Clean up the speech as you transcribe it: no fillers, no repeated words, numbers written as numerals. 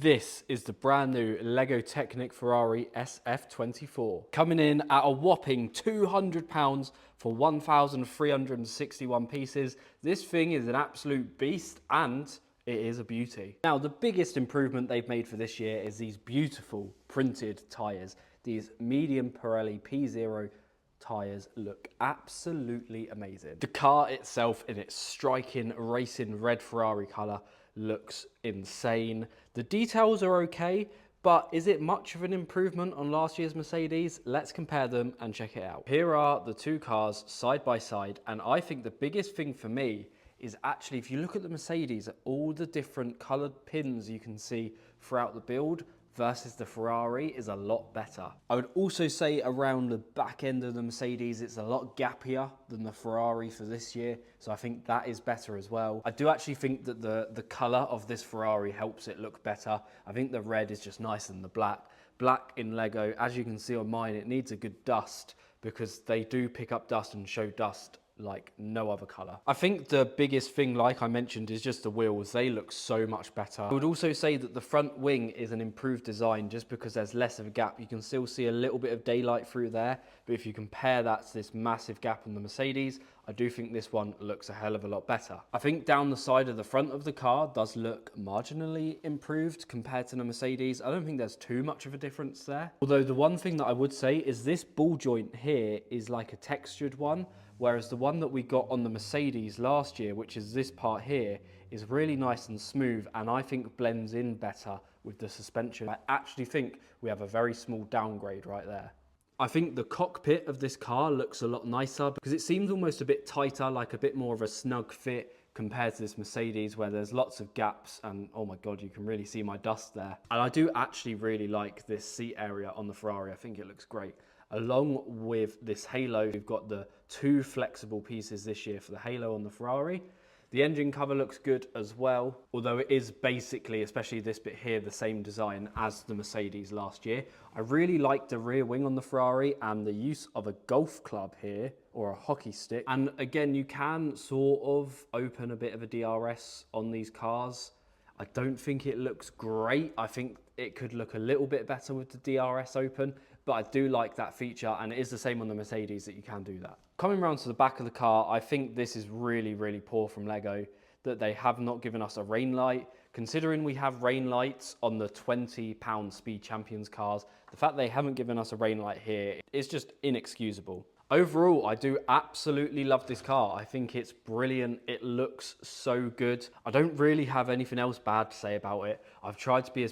This is the brand new Lego Technic Ferrari SF24. Coming in at a whopping £200 for 1,361 pieces. This thing is an absolute beast and it is a beauty. Now, the biggest improvement they've made for this year is these beautiful printed tyres. These medium Pirelli P0 tyres look absolutely amazing. The car itself in its striking racing red Ferrari colour looks insane. The details are okay, but is it much of an improvement on last year's Mercedes? Let's compare them and check it out. Here are the two cars side by side, and I think the biggest thing for me is actually, if you look at the Mercedes, all the different coloured pins you can see throughout the build versus the Ferrari is a lot better. I would also say around the back end of the Mercedes, it's a lot gappier than the Ferrari for this year. So I think that is better as well. I do actually think that the color of this Ferrari helps it look better. I think the red is just nicer than the black. Black in Lego, as you can see on mine, it needs a good dust because they do pick up dust and show dust like no other colour. I think the biggest thing, like I mentioned, is just the wheels. They look so much better. I would also say that the front wing is an improved design just because there's less of a gap. You can still see a little bit of daylight through there, but if you compare that to this massive gap on the Mercedes, I do think this one looks a hell of a lot better. I think down the side of the front of the car does look marginally improved compared to the Mercedes. I don't think there's too much of a difference there. Although the one thing that I would say is this ball joint here is like a textured one, whereas the one that we got on the Mercedes last year, which is this part here, is really nice and smooth and I think blends in better with the suspension. I actually think we have a very small downgrade right there. I think the cockpit of this car looks a lot nicer because it seems almost a bit tighter, like a bit more of a snug fit compared to this Mercedes where there's lots of gaps and oh my God, you can really see my dust there. And I do actually really like this seat area on the Ferrari. I think it looks great. Along with this halo, we've got the two flexible pieces this year for the halo on the Ferrari. The engine cover looks good as well, although it is basically, especially this bit here, the same design as the Mercedes last year. I really like the rear wing on the Ferrari and the use of a golf club here, or a hockey stick. And again, you can sort of open a bit of a DRS on these cars. I don't think it looks great. I think it could look a little bit better with the DRS open, but I do like that feature, and it is the same on the Mercedes that you can do that. Coming around to the back of the car, I think this is really, really poor from Lego that they have not given us a rain light. Considering we have rain lights on the £20 Speed Champions cars, the fact they haven't given us a rain light here is just inexcusable. Overall, I do absolutely love this car. I think it's brilliant. It looks so good. I don't really have anything else bad to say about it. I've tried to be as